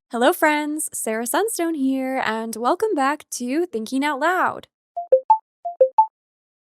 Hello friends, Sarah Sunstone here, and welcome back to Thinking Out Loud.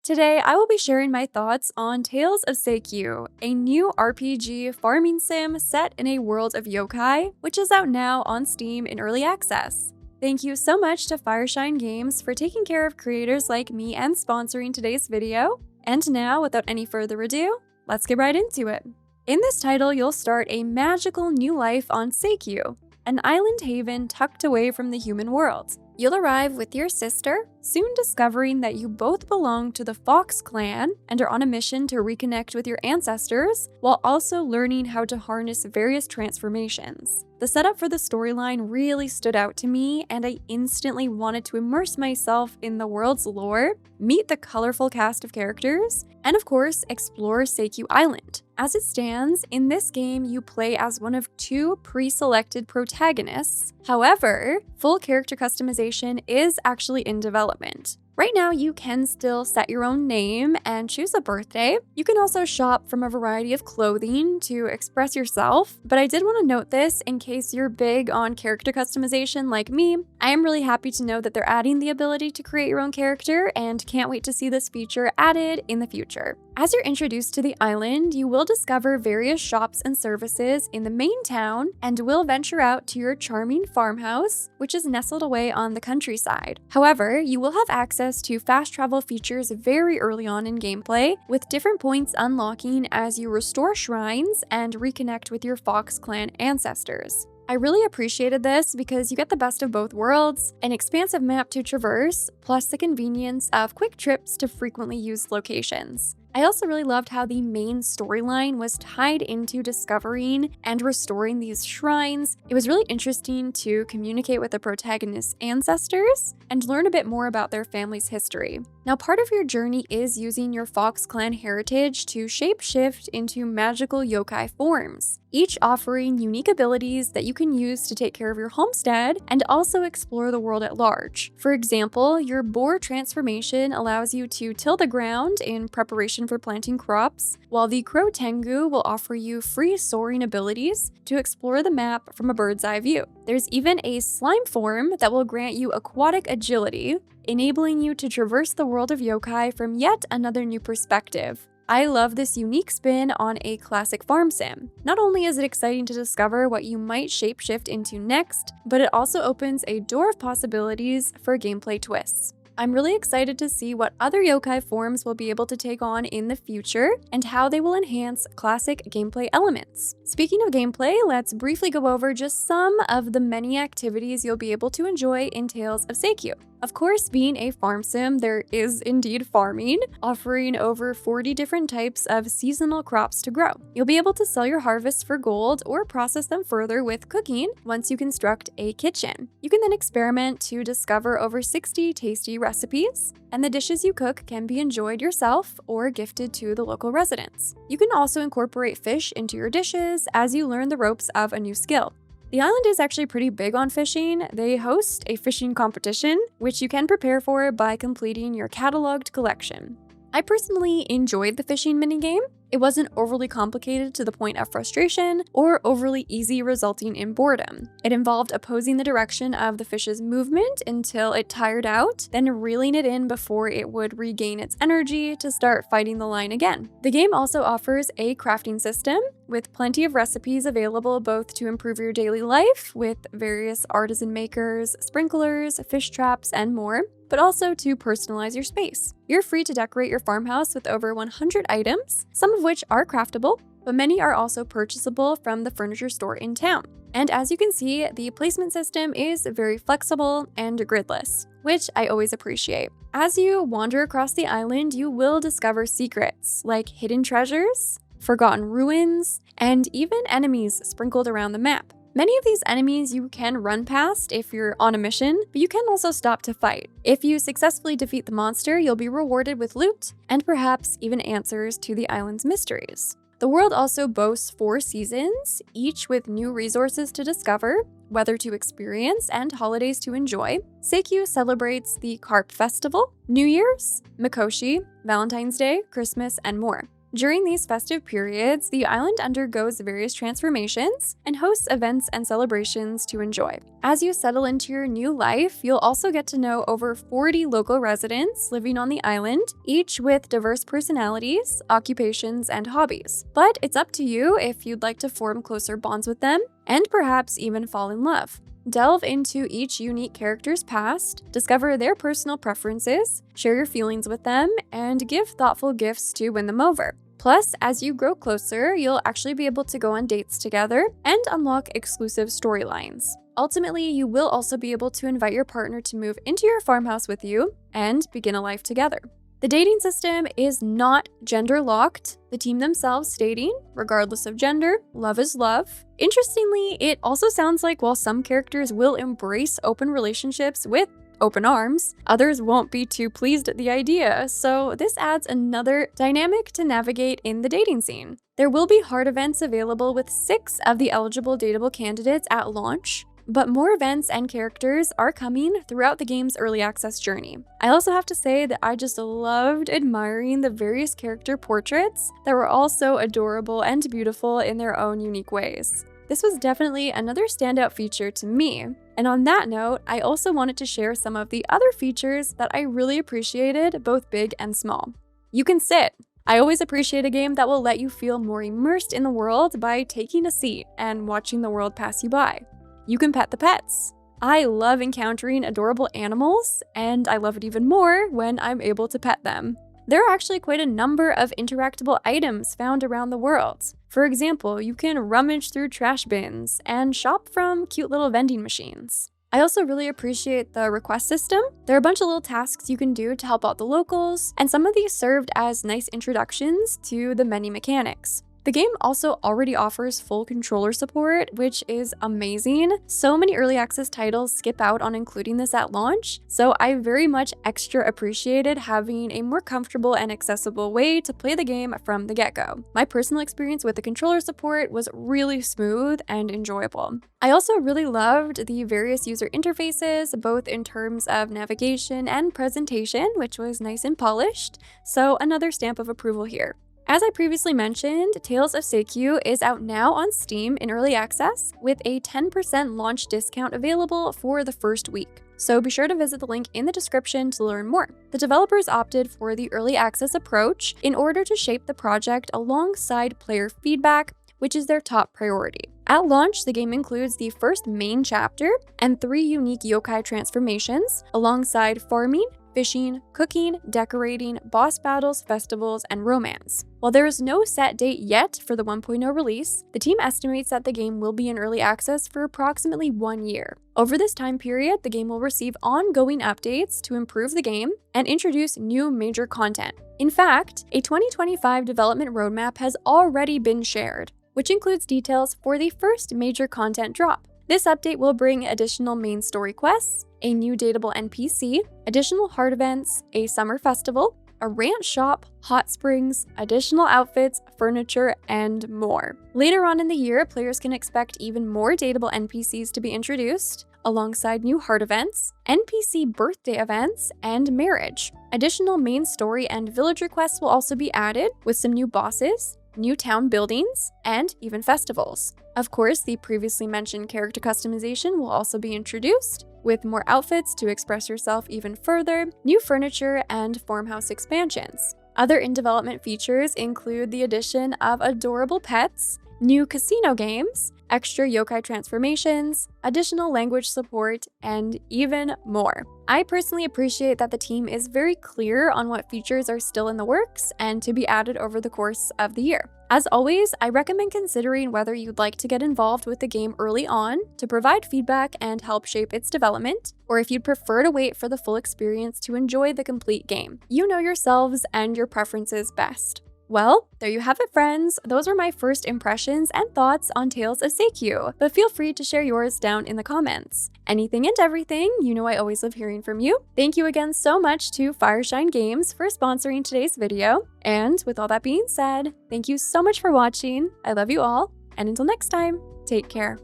Today, I will be sharing my thoughts on Tales of Seikyu, a new RPG farming sim set in a world of yokai, which is out now on Steam in early access. Thank you so much to Fireshine Games for taking care of creators like me and sponsoring today's video. And now, without any further ado, let's get right into it. In this title, you'll start a magical new life on Seikyu, an island haven tucked away from the human world. You'll arrive with your sister, soon discovering that you both belong to the Fox clan and are on a mission to reconnect with your ancestors, while also learning how to harness various transformations. The setup for the storyline really stood out to me, and I instantly wanted to immerse myself in the world's lore, meet the colorful cast of characters, and of course, explore Seikyu Island. As it stands, in this game, you play as one of two pre-selected protagonists. However, full character customization is actually in development. Right now, you can still set your own name and choose a birthday. You can also shop from a variety of clothing to express yourself, but I did want to note this in case you're big on character customization like me. I am really happy to know that they're adding the ability to create your own character and can't wait to see this feature added in the future. As you're introduced to the island, you will discover various shops and services in the main town and will venture out to your charming farmhouse, which is nestled away on the countryside. However, you will have access to fast travel features very early on in gameplay, with different points unlocking as you restore shrines and reconnect with your Fox clan ancestors. I really appreciated this because you get the best of both worlds, an expansive map to traverse, plus the convenience of quick trips to frequently used locations. I also really loved how the main storyline was tied into discovering and restoring these shrines. It was really interesting to communicate with the protagonist's ancestors and learn a bit more about their family's history. Now, part of your journey is using your Fox clan heritage to shapeshift into magical yokai forms, each offering unique abilities that you can use to take care of your homestead and also explore the world at large. For example, your boar transformation allows you to till the ground in preparation for planting crops, while the crow tengu will offer you free soaring abilities to explore the map from a bird's eye view. There's even a slime form that will grant you aquatic agility, enabling you to traverse the world of yokai from yet another new perspective. I love this unique spin on a classic farm sim. Not only is it exciting to discover what you might shapeshift into next, but it also opens a door of possibilities for gameplay twists. I'm really excited to see what other yokai forms will be able to take on in the future and how they will enhance classic gameplay elements. Speaking of gameplay, let's briefly go over just some of the many activities you'll be able to enjoy in Tales of Seikyu. Of course, being a farm sim, there is indeed farming, offering over 40 different types of seasonal crops to grow. You'll be able to sell your harvests for gold or process them further with cooking once you construct a kitchen. You can then experiment to discover over 60 tasty recipes, and the dishes you cook can be enjoyed yourself or gifted to the local residents. You can also incorporate fish into your dishes as you learn the ropes of a new skill. The island is actually pretty big on fishing. They host a fishing competition, which you can prepare for by completing your cataloged collection. I personally enjoyed the fishing minigame. It wasn't overly complicated to the point of frustration or overly easy, resulting in boredom. It involved opposing the direction of the fish's movement until it tired out, then reeling it in before it would regain its energy to start fighting the line again. The game also offers a crafting system with plenty of recipes available both to improve your daily life with various artisan makers, sprinklers, fish traps, and more, but also to personalize your space. You're free to decorate your farmhouse with over 100 items, some of which are craftable, but many are also purchasable from the furniture store in town. And as you can see, the placement system is very flexible and gridless, which I always appreciate. As you wander across the island, you will discover secrets like hidden treasures, forgotten ruins, and even enemies sprinkled around the map. Many of these enemies you can run past if you're on a mission, but you can also stop to fight. If you successfully defeat the monster, you'll be rewarded with loot and perhaps even answers to the island's mysteries. The world also boasts 4 seasons, each with new resources to discover, weather to experience, and holidays to enjoy. Seikyu celebrates the Carp Festival, New Year's, Mikoshi, Valentine's Day, Christmas, and more. During these festive periods, the island undergoes various transformations and hosts events and celebrations to enjoy. As you settle into your new life, you'll also get to know over 40 local residents living on the island, each with diverse personalities, occupations, and hobbies. But it's up to you if you'd like to form closer bonds with them and perhaps even fall in love. Delve into each unique character's past, discover their personal preferences, share your feelings with them, and give thoughtful gifts to win them over. Plus, as you grow closer, you'll actually be able to go on dates together and unlock exclusive storylines. Ultimately, you will also be able to invite your partner to move into your farmhouse with you and begin a life together. The dating system is not gender locked, the team themselves stating, regardless of gender, love is love. Interestingly, it also sounds like while some characters will embrace open relationships with open arms, others won't be too pleased at the idea, so this adds another dynamic to navigate in the dating scene. There will be hard events available with 6 of the eligible dateable candidates at launch, but more events and characters are coming throughout the game's early access journey. I also have to say that I just loved admiring the various character portraits that were all so adorable and beautiful in their own unique ways. This was definitely another standout feature to me. And on that note, I also wanted to share some of the other features that I really appreciated, both big and small. You can sit. I always appreciate a game that will let you feel more immersed in the world by taking a seat and watching the world pass you by. You can pet the pets. I love encountering adorable animals, and I love it even more when I'm able to pet them. There are actually quite a number of interactable items found around the world. For example, you can rummage through trash bins and shop from cute little vending machines. I also really appreciate the request system. There are a bunch of little tasks you can do to help out the locals, and some of these served as nice introductions to the many mechanics. The game also already offers full controller support, which is amazing. So many early access titles skip out on including this at launch, so I very much extra appreciated having a more comfortable and accessible way to play the game from the get-go. My personal experience with the controller support was really smooth and enjoyable. I also really loved the various user interfaces, both in terms of navigation and presentation, which was nice and polished, so another stamp of approval here. As I previously mentioned, Tales of Seikyu is out now on Steam in early access with a 10% launch discount available for the first week. So be sure to visit the link in the description to learn more. The developers opted for the early access approach in order to shape the project alongside player feedback, which is their top priority. At launch, the game includes the first main chapter and 3 unique yokai transformations alongside farming, fishing, cooking, decorating, boss battles, festivals, and romance. While there is no set date yet for the 1.0 release, the team estimates that the game will be in early access for approximately 1 year. Over this time period, the game will receive ongoing updates to improve the game and introduce new major content. In fact, a 2025 development roadmap has already been shared, which includes details for the first major content drop. This update will bring additional main story quests, a new dateable NPC, additional hard events, a summer festival, a ranch shop, hot springs, additional outfits, furniture, and more. Later on in the year, players can expect even more dateable NPCs to be introduced, alongside new hard events, NPC birthday events, and marriage. Additional main story and villager quests will also be added, with some new bosses, new town buildings, and even festivals. Of course, the previously mentioned character customization will also be introduced, with more outfits to express yourself even further, new furniture, and farmhouse expansions. Other in-development features include the addition of adorable pets, new casino games, extra yokai transformations, additional language support, and even more. I personally appreciate that the team is very clear on what features are still in the works and to be added over the course of the year. As always, I recommend considering whether you'd like to get involved with the game early on to provide feedback and help shape its development, or if you'd prefer to wait for the full experience to enjoy the complete game. You know yourselves and your preferences best. Well, there you have it, friends. Those were my first impressions and thoughts on Tales of Seikyu, but feel free to share yours down in the comments. Anything and everything, you know I always love hearing from you. Thank you again so much to Fireshine Games for sponsoring today's video. And with all that being said, thank you so much for watching. I love you all, and until next time, take care.